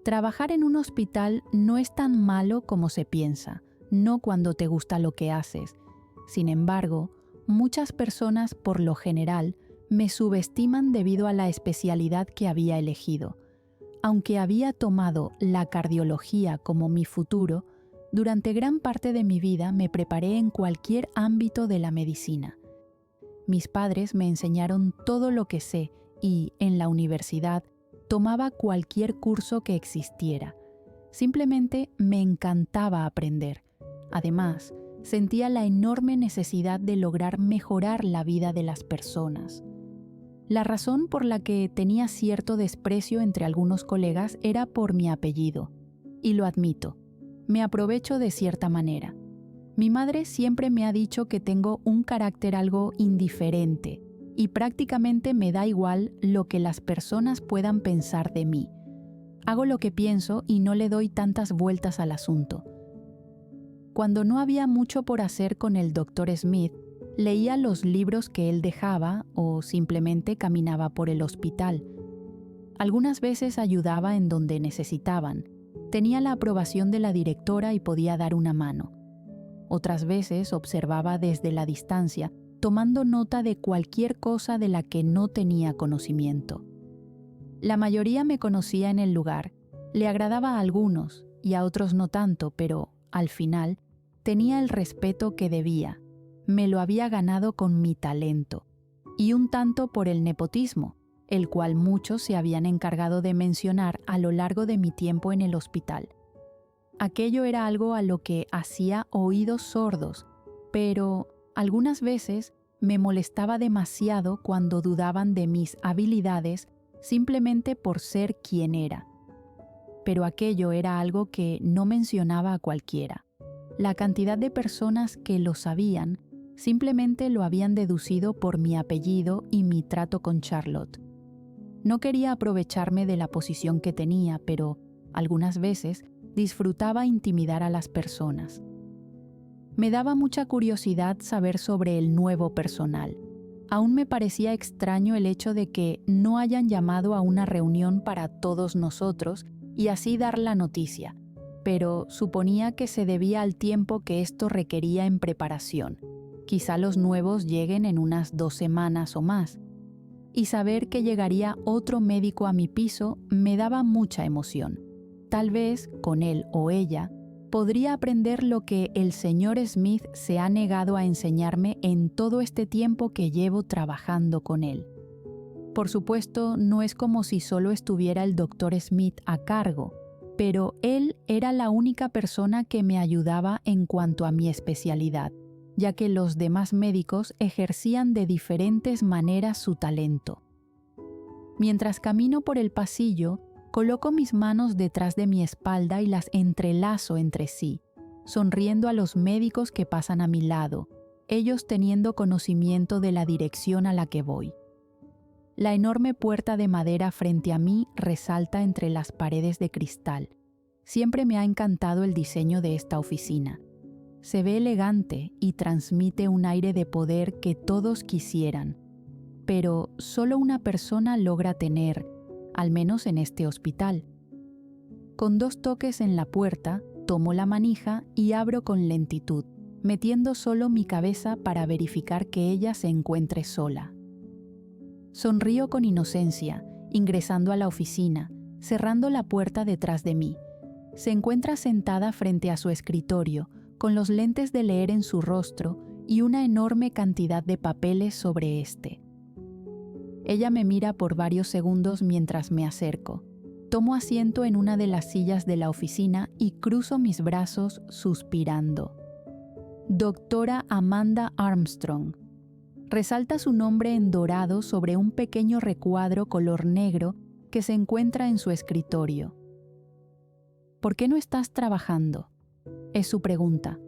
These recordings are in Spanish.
Trabajar en un hospital no es tan malo como se piensa, no cuando te gusta lo que haces. Sin embargo, muchas personas, por lo general, me subestiman debido a la especialidad que había elegido. Aunque había tomado la cardiología como mi futuro, durante gran parte de mi vida me preparé en cualquier ámbito de la medicina. Mis padres me enseñaron todo lo que sé y, en la universidad, tomaba cualquier curso que existiera. Simplemente me encantaba aprender. Además, sentía la enorme necesidad de lograr mejorar la vida de las personas. La razón por la que tenía cierto desprecio entre algunos colegas era por mi apellido. Y lo admito, me aprovecho de cierta manera. Mi madre siempre me ha dicho que tengo un carácter algo indiferente y prácticamente me da igual lo que las personas puedan pensar de mí. Hago lo que pienso y no le doy tantas vueltas al asunto. Cuando no había mucho por hacer con el Dr. Smith, leía los libros que él dejaba o simplemente caminaba por el hospital. Algunas veces ayudaba en donde necesitaban. Tenía la aprobación de la directora y podía dar una mano. Otras veces observaba desde la distancia, tomando nota de cualquier cosa de la que no tenía conocimiento. La mayoría me conocía en el lugar, le agradaba a algunos y a otros no tanto, pero, al final, tenía el respeto que debía. Me lo había ganado con mi talento, y un tanto por el nepotismo, el cual muchos se habían encargado de mencionar a lo largo de mi tiempo en el hospital. Aquello era algo a lo que hacía oídos sordos, pero algunas veces me molestaba demasiado cuando dudaban de mis habilidades simplemente por ser quien era. Pero aquello era algo que no mencionaba a cualquiera. La cantidad de personas que lo sabían simplemente lo habían deducido por mi apellido y mi trato con Charlotte. No quería aprovecharme de la posición que tenía, pero algunas veces disfrutaba intimidar a las personas. Me daba mucha curiosidad saber sobre el nuevo personal. Aún me parecía extraño el hecho de que no hayan llamado a una reunión para todos nosotros y así dar la noticia, pero suponía que se debía al tiempo que esto requería en preparación. Quizá los nuevos lleguen en unas 2 semanas o más. Y saber que llegaría otro médico a mi piso me daba mucha emoción. Tal vez, con él o ella, podría aprender lo que el señor Smith se ha negado a enseñarme en todo este tiempo que llevo trabajando con él. Por supuesto, no es como si solo estuviera el Dr. Smith a cargo, pero él era la única persona que me ayudaba en cuanto a mi especialidad, ya que los demás médicos ejercían de diferentes maneras su talento. Mientras camino por el pasillo, coloco mis manos detrás de mi espalda y las entrelazo entre sí, sonriendo a los médicos que pasan a mi lado, ellos teniendo conocimiento de la dirección a la que voy. La enorme puerta de madera frente a mí resalta entre las paredes de cristal. Siempre me ha encantado el diseño de esta oficina. Se ve elegante y transmite un aire de poder que todos quisieran, pero solo una persona logra tener, al menos en este hospital. Con 2 toques en la puerta, tomo la manija y abro con lentitud, metiendo solo mi cabeza para verificar que ella se encuentre sola. Sonrío con inocencia, ingresando a la oficina, cerrando la puerta detrás de mí. Se encuentra sentada frente a su escritorio, con los lentes de leer en su rostro y una enorme cantidad de papeles sobre este. Ella me mira por varios segundos mientras me acerco. Tomo asiento en una de las sillas de la oficina y cruzo mis brazos suspirando. Doctora Amanda Armstrong. Resalta su nombre en dorado sobre un pequeño recuadro color negro que se encuentra en su escritorio. ¿Por qué no estás trabajando? Es su pregunta.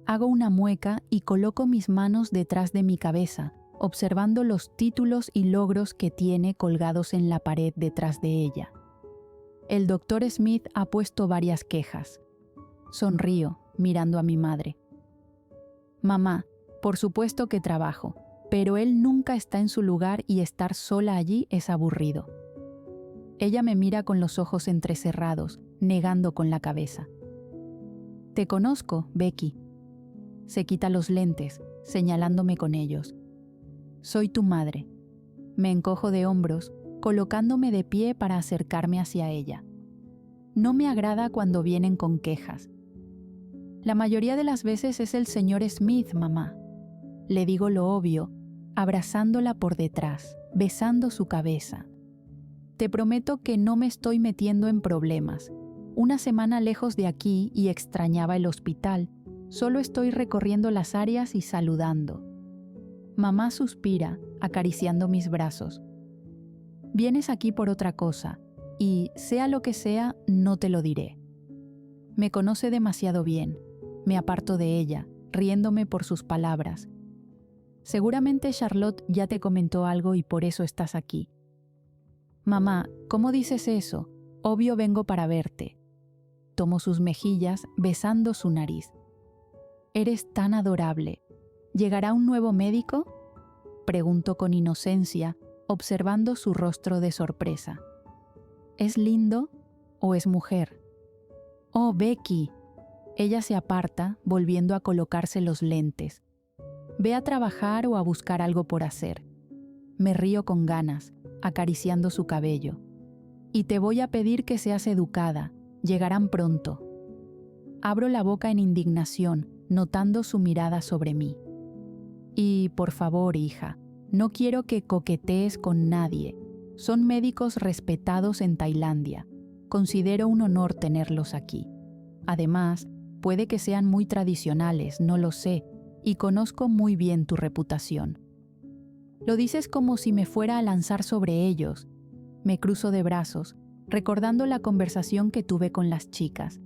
Hago una mueca y coloco mis manos detrás de mi cabeza, observando los títulos y logros que tiene colgados en la pared detrás de ella. El Dr. Smith ha puesto varias quejas. Sonrío, mirando a mi madre. Mamá, por supuesto que trabajo, pero él nunca está en su lugar y estar sola allí es aburrido. Ella me mira con los ojos entrecerrados, negando con la cabeza. «Te conozco, Becky». Se quita los lentes, señalándome con ellos. «Soy tu madre». Me encojo de hombros, colocándome de pie para acercarme hacia ella. No me agrada cuando vienen con quejas. «La mayoría de las veces es el señor Smith, mamá». Le digo lo obvio, abrazándola por detrás, besando su cabeza. «Te prometo que no me estoy metiendo en problemas. Una semana lejos de aquí y extrañaba el hospital. Solo estoy recorriendo las áreas y saludando». Mamá suspira, acariciando mis brazos. «Vienes aquí por otra cosa, y sea lo que sea, no te lo diré». Me conoce demasiado bien. Me aparto de ella, riéndome por sus palabras. «Seguramente Charlotte ya te comentó algo y por eso estás aquí». «Mamá, ¿cómo dices eso? Obvio vengo para verte». Tomo sus mejillas, besando su nariz. «Eres tan adorable. ¿Llegará un nuevo médico?», pregunto con inocencia, observando su rostro de sorpresa. «¿Es lindo o es mujer?». «Oh, Becky». Ella se aparta, volviendo a colocarse los lentes. «Ve a trabajar o a buscar algo por hacer». Me río con ganas, acariciando su cabello. «Y te voy a pedir que seas educada. Llegarán pronto». Abro la boca en indignación, notando su mirada sobre mí. «Y, por favor, hija, no quiero que coquetees con nadie. Son médicos respetados en Tailandia. Considero un honor tenerlos aquí. Además, puede que sean muy tradicionales, no lo sé, y conozco muy bien tu reputación». Lo dices como si me fuera a lanzar sobre ellos. Me cruzo de brazos, recordando la conversación que tuve con las chicas.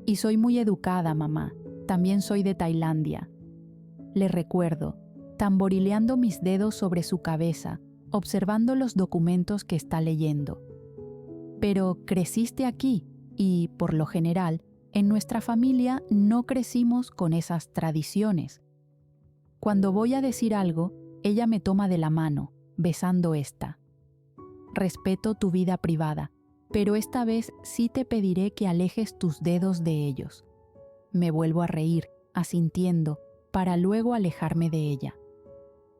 «Y soy muy educada, mamá. También soy de Tailandia». Le recuerdo, tamborileando mis dedos sobre su cabeza, observando los documentos que está leyendo. «Pero creciste aquí y, por lo general, en nuestra familia no crecimos con esas tradiciones». Cuando voy a decir algo, ella me toma de la mano, besando esta. «Respeto tu vida privada, pero esta vez sí te pediré que alejes tus dedos de ellos». Me vuelvo a reír, asintiendo, para luego alejarme de ella.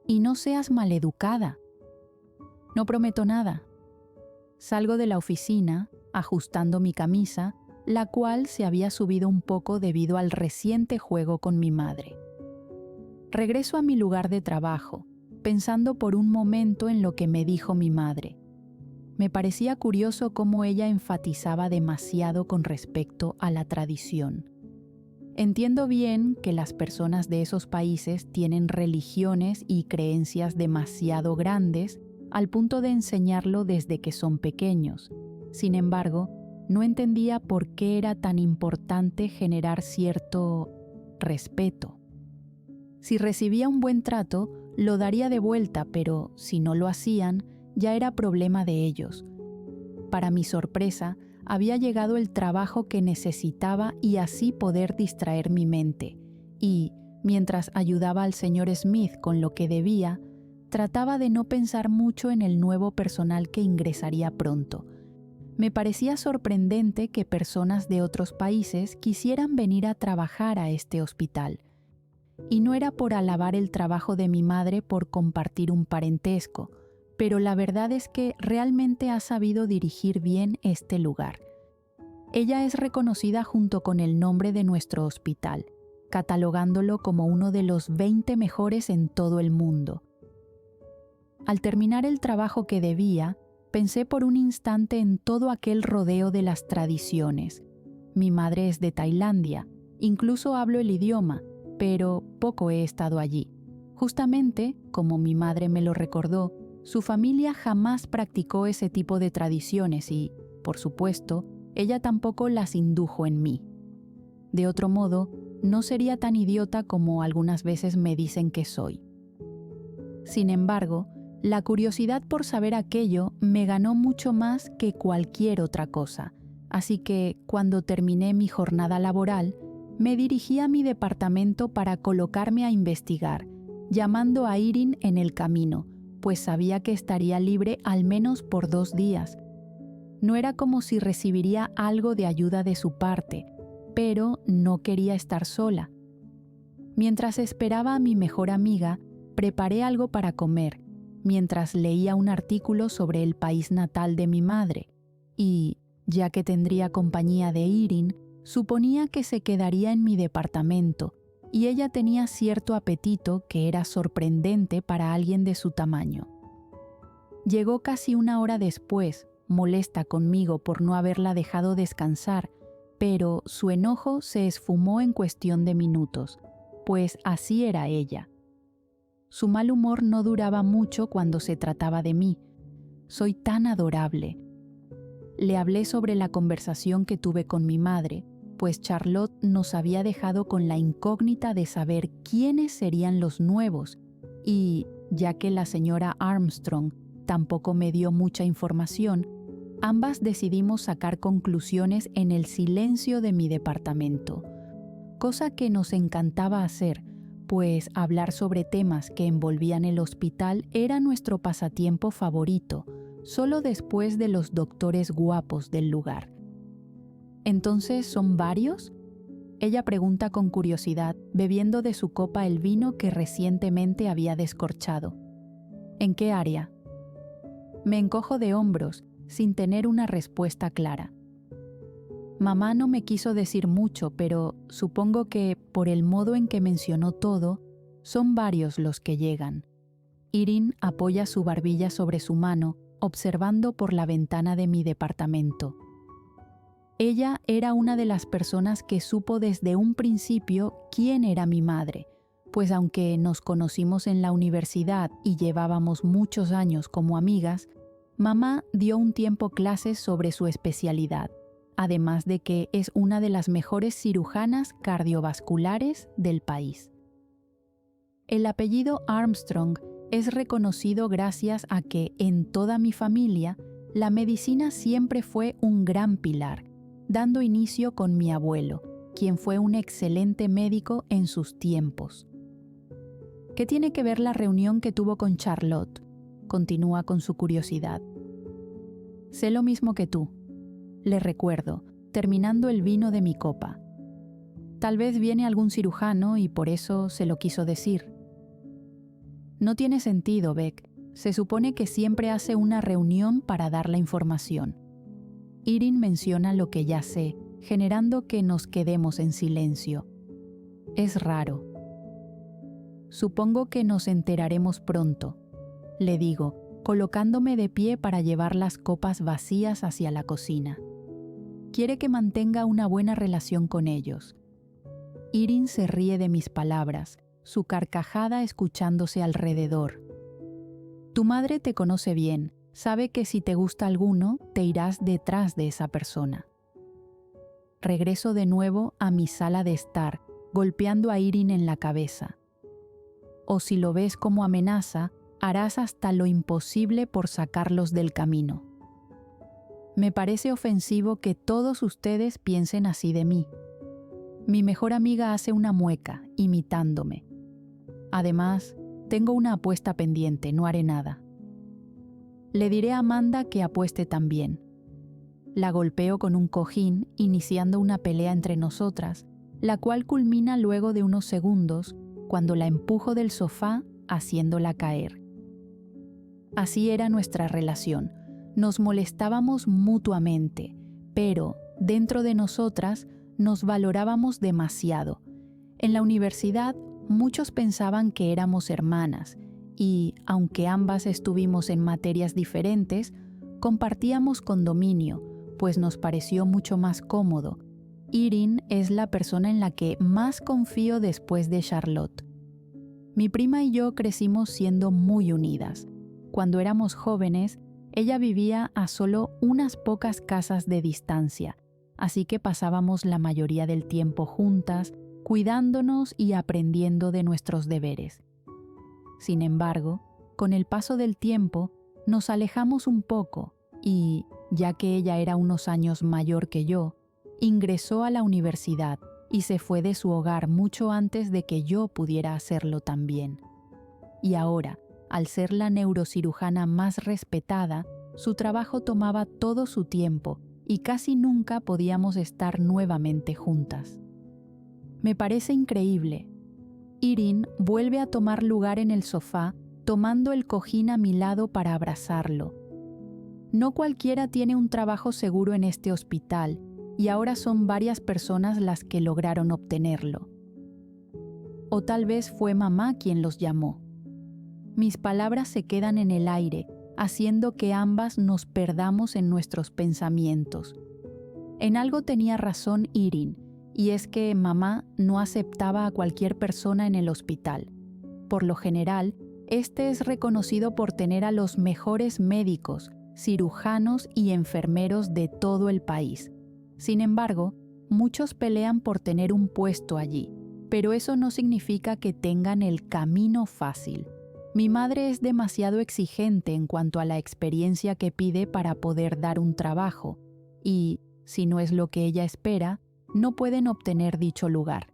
«Y no seas maleducada». «No prometo nada». Salgo de la oficina, ajustando mi camisa, la cual se había subido un poco debido al reciente juego con mi madre. Regreso a mi lugar de trabajo, pensando por un momento en lo que me dijo mi madre. Me parecía curioso cómo ella enfatizaba demasiado con respecto a la tradición. Entiendo bien que las personas de esos países tienen religiones y creencias demasiado grandes al punto de enseñarlo desde que son pequeños. Sin embargo, no entendía por qué era tan importante generar cierto respeto. Si recibía un buen trato, lo daría de vuelta, pero si no lo hacían, ya era problema de ellos. Para mi sorpresa, había llegado el trabajo que necesitaba y así poder distraer mi mente. Y, mientras ayudaba al señor Smith con lo que debía, trataba de no pensar mucho en el nuevo personal que ingresaría pronto. Me parecía sorprendente que personas de otros países quisieran venir a trabajar a este hospital. Y no era por alabar el trabajo de mi madre por compartir un parentesco, pero la verdad es que realmente ha sabido dirigir bien este lugar. Ella es reconocida junto con el nombre de nuestro hospital, catalogándolo como uno de los 20 mejores en todo el mundo. Al terminar el trabajo que debía, pensé por un instante en todo aquel rodeo de las tradiciones. Mi madre es de Tailandia, incluso hablo el idioma, pero poco he estado allí. Justamente, como mi madre me lo recordó, su familia jamás practicó ese tipo de tradiciones y, por supuesto, ella tampoco las indujo en mí. De otro modo, no sería tan idiota como algunas veces me dicen que soy. Sin embargo, la curiosidad por saber aquello me ganó mucho más que cualquier otra cosa, así que cuando terminé mi jornada laboral, me dirigí a mi departamento para colocarme a investigar, llamando a Irene en el camino, pues sabía que estaría libre al menos por 2 días. No era como si recibiría algo de ayuda de su parte, pero no quería estar sola. Mientras esperaba a mi mejor amiga, preparé algo para comer, mientras leía un artículo sobre el país natal de mi madre, y, ya que tendría compañía de Erin, suponía que se quedaría en mi departamento, y ella tenía cierto apetito que era sorprendente para alguien de su tamaño. Llegó casi una hora después, molesta conmigo por no haberla dejado descansar, pero su enojo se esfumó en cuestión de minutos, pues así era ella. Su mal humor no duraba mucho cuando se trataba de mí. Soy tan adorable. Le hablé sobre la conversación que tuve con mi madre, pues Charlotte nos había dejado con la incógnita de saber quiénes serían los nuevos, y, ya que la señora Armstrong tampoco me dio mucha información, ambas decidimos sacar conclusiones en el silencio de mi departamento, cosa que nos encantaba hacer, pues hablar sobre temas que envolvían el hospital era nuestro pasatiempo favorito, solo después de los doctores guapos del lugar. ¿Entonces son varios? Ella pregunta con curiosidad, bebiendo de su copa el vino que recientemente había descorchado. ¿En qué área? Me encojo de hombros, sin tener una respuesta clara. Mamá no me quiso decir mucho, pero supongo que, por el modo en que mencionó todo, son varios los que llegan. Erin apoya su barbilla sobre su mano, observando por la ventana de mi departamento. Ella era una de las personas que supo desde un principio quién era mi madre, pues aunque nos conocimos en la universidad y llevábamos muchos años como amigas, mamá dio un tiempo clases sobre su especialidad, además de que es una de las mejores cirujanas cardiovasculares del país. El apellido Armstrong es reconocido gracias a que en toda mi familia la medicina siempre fue un gran pilar, dando inicio con mi abuelo, quien fue un excelente médico en sus tiempos. ¿Qué tiene que ver la reunión que tuvo con Charlotte? Continúa con su curiosidad. Sé lo mismo que tú, le recuerdo, terminando el vino de mi copa. Tal vez viene algún cirujano y por eso se lo quiso decir. No tiene sentido, Beck. Se supone que siempre hace una reunión para dar la información. Erin menciona lo que ya sé, generando que nos quedemos en silencio. Es raro. Supongo que nos enteraremos pronto, le digo, colocándome de pie para llevar las copas vacías hacia la cocina. Quiere que mantenga una buena relación con ellos. Erin se ríe de mis palabras, su carcajada escuchándose alrededor. Tu madre te conoce bien, sabe que si te gusta alguno, te irás detrás de esa persona. Regreso de nuevo a mi sala de estar, golpeando a Erin en la cabeza. O si lo ves como amenaza, harás hasta lo imposible por sacarlos del camino. Me parece ofensivo que todos ustedes piensen así de mí. Mi mejor amiga hace una mueca, imitándome. Además, tengo una apuesta pendiente, no haré nada. Le diré a Amanda que apueste también. La golpeo con un cojín, iniciando una pelea entre nosotras, la cual culmina luego de unos segundos, cuando la empujo del sofá, haciéndola caer. Así era nuestra relación. Nos molestábamos mutuamente, pero, dentro de nosotras, nos valorábamos demasiado. En la universidad, muchos pensaban que éramos hermanas, y, aunque ambas estuvimos en materias diferentes, compartíamos condominio, pues nos pareció mucho más cómodo. Erin es la persona en la que más confío después de Charlotte. Mi prima y yo crecimos siendo muy unidas. Cuando éramos jóvenes, ella vivía a solo unas pocas casas de distancia, así que pasábamos la mayoría del tiempo juntas, cuidándonos y aprendiendo de nuestros deberes. Sin embargo, con el paso del tiempo, nos alejamos un poco y, ya que ella era unos años mayor que yo, ingresó a la universidad y se fue de su hogar mucho antes de que yo pudiera hacerlo también. Y ahora, al ser la neurocirujana más respetada, Su trabajo tomaba todo su tiempo y casi nunca podíamos estar nuevamente juntas. Me parece increíble. Irene vuelve a tomar lugar en el sofá, tomando el cojín a mi lado para abrazarlo. No cualquiera tiene un trabajo seguro en este hospital, y ahora son varias personas las que lograron obtenerlo. O tal vez fue mamá quien los llamó. Mis palabras se quedan en el aire, haciendo que ambas nos perdamos en nuestros pensamientos. En algo tenía razón Irene, y es que mamá no aceptaba a cualquier persona en el hospital. Por lo general, este es reconocido por tener a los mejores médicos, cirujanos y enfermeros de todo el país. Sin embargo, muchos pelean por tener un puesto allí, pero eso no significa que tengan el camino fácil. Mi madre es demasiado exigente en cuanto a la experiencia que pide para poder dar un trabajo, y, si no es lo que ella espera, no pueden obtener dicho lugar.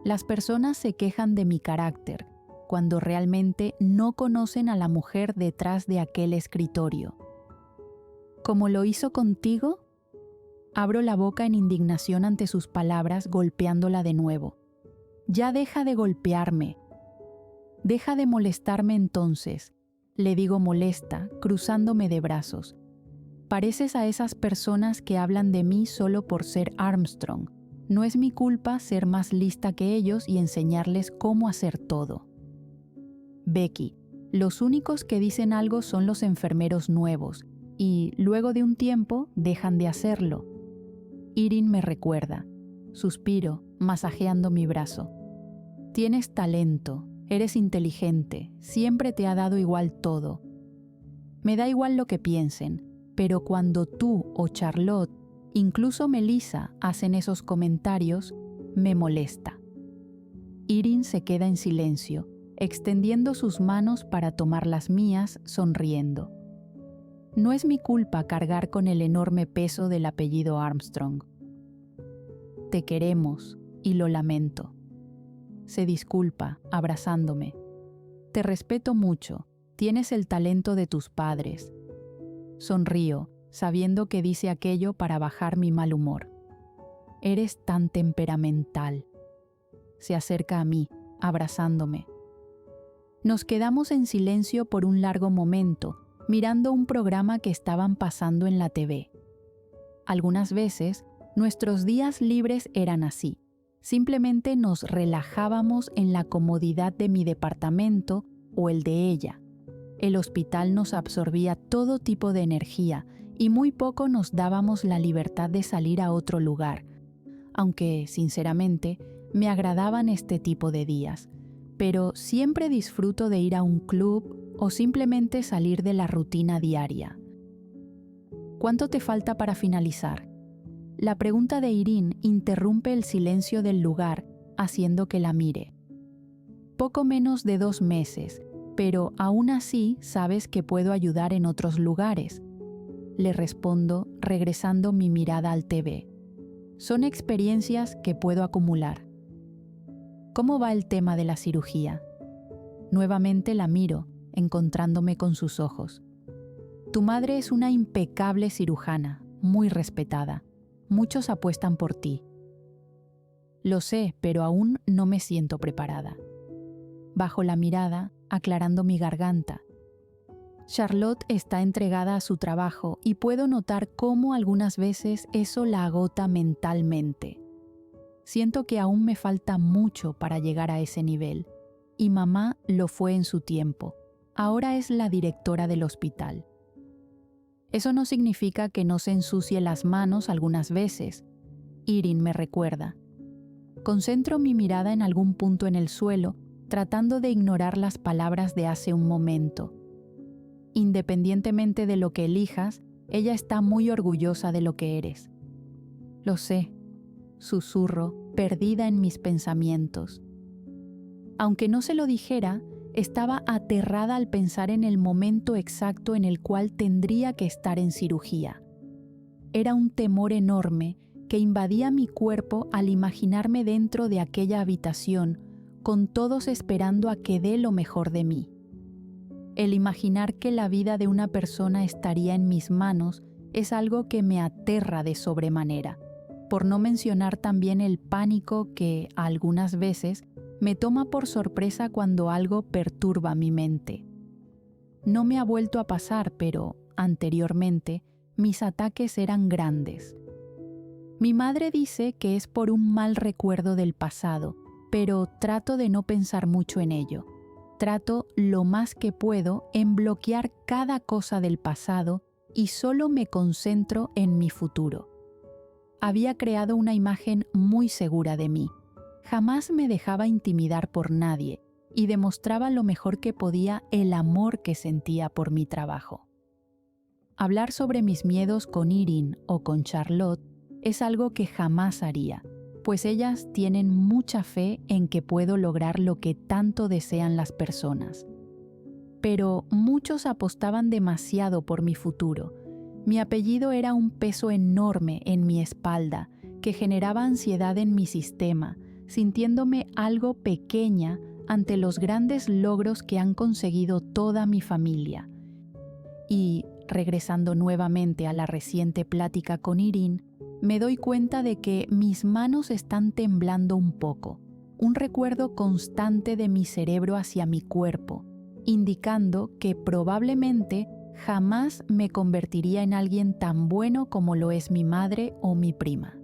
Las personas se quejan de mi carácter, cuando realmente no conocen a la mujer detrás de aquel escritorio. ¿Como lo hizo contigo? Abro la boca en indignación ante sus palabras, golpeándola de nuevo. Ya deja de golpearme. Deja de molestarme entonces, le digo molesta, cruzándome de brazos. Pareces a esas personas que hablan de mí solo por ser Armstrong. No es mi culpa ser más lista que ellos y enseñarles cómo hacer todo. Becky, los únicos que dicen algo son los enfermeros nuevos, y luego de un tiempo dejan de hacerlo. Irene me recuerda. Suspiro, masajeando mi brazo. Tienes talento, eres inteligente, siempre te ha dado igual todo. Me da igual lo que piensen, pero cuando tú o Charlotte, incluso Melissa, hacen esos comentarios, me molesta. Irene se queda en silencio, extendiendo sus manos para tomar las mías, sonriendo. No es mi culpa cargar con el enorme peso del apellido Armstrong. Te queremos, y lo lamento. Se disculpa, abrazándome. Te respeto mucho, tienes el talento de tus padres. Sonrío, sabiendo que dice aquello para bajar mi mal humor. Eres tan temperamental. Se acerca a mí, abrazándome. Nos quedamos en silencio por un largo momento, mirando un programa que estaban pasando en la TV. Algunas veces, nuestros días libres eran así. Simplemente nos relajábamos en la comodidad de mi departamento o el de ella. El hospital nos absorbía todo tipo de energía y muy poco nos dábamos la libertad de salir a otro lugar, aunque, sinceramente, me agradaban este tipo de días, pero siempre disfruto de ir a un club o simplemente salir de la rutina diaria. ¿Cuánto te falta para finalizar? La pregunta de Irene interrumpe el silencio del lugar, haciendo que la mire. Poco menos de 2 meses, pero aún así sabes que puedo ayudar en otros lugares. Le respondo, regresando mi mirada al TV. Son experiencias que puedo acumular. ¿Cómo va el tema de la cirugía? Nuevamente la miro, encontrándome con sus ojos. Tu madre es una impecable cirujana, muy respetada. Muchos apuestan por ti. Lo sé, pero aún no me siento preparada. Bajo la mirada, aclarando mi garganta. Charlotte está entregada a su trabajo y puedo notar cómo algunas veces eso la agota mentalmente. Siento que aún me falta mucho para llegar a ese nivel, y mamá lo fue en su tiempo. Ahora es la directora del hospital. Eso no significa que no se ensucie las manos algunas veces. Irene me recuerda. Concentro mi mirada en algún punto en el suelo, tratando de ignorar las palabras de hace un momento. Independientemente de lo que elijas, ella está muy orgullosa de lo que eres. Lo sé, susurro, perdida en mis pensamientos. Aunque no se lo dijera, estaba aterrada al pensar en el momento exacto en el cual tendría que estar en cirugía. Era un temor enorme que invadía mi cuerpo al imaginarme dentro de aquella habitación, con todos esperando a que dé lo mejor de mí. El imaginar que la vida de una persona estaría en mis manos es algo que me aterra de sobremanera, por no mencionar también el pánico que, algunas veces, me toma por sorpresa cuando algo perturba mi mente. No me ha vuelto a pasar, pero, anteriormente, mis ataques eran grandes. Mi madre dice que es por un mal recuerdo del pasado, pero trato de no pensar mucho en ello. Trato lo más que puedo en bloquear cada cosa del pasado y solo me concentro en mi futuro. Había creado una imagen muy segura de mí. Jamás me dejaba intimidar por nadie y demostraba lo mejor que podía el amor que sentía por mi trabajo. Hablar sobre mis miedos con Irene o con Charlotte es algo que jamás haría, pues ellas tienen mucha fe en que puedo lograr lo que tanto desean las personas. Pero muchos apostaban demasiado por mi futuro. Mi apellido era un peso enorme en mi espalda que generaba ansiedad en mi sistema, sintiéndome algo pequeña ante los grandes logros que han conseguido toda mi familia. Y, regresando nuevamente a la reciente plática con Irene, me doy cuenta de que mis manos están temblando un poco, un recuerdo constante de mi cerebro hacia mi cuerpo, indicando que probablemente jamás me convertiría en alguien tan bueno como lo es mi madre o mi prima.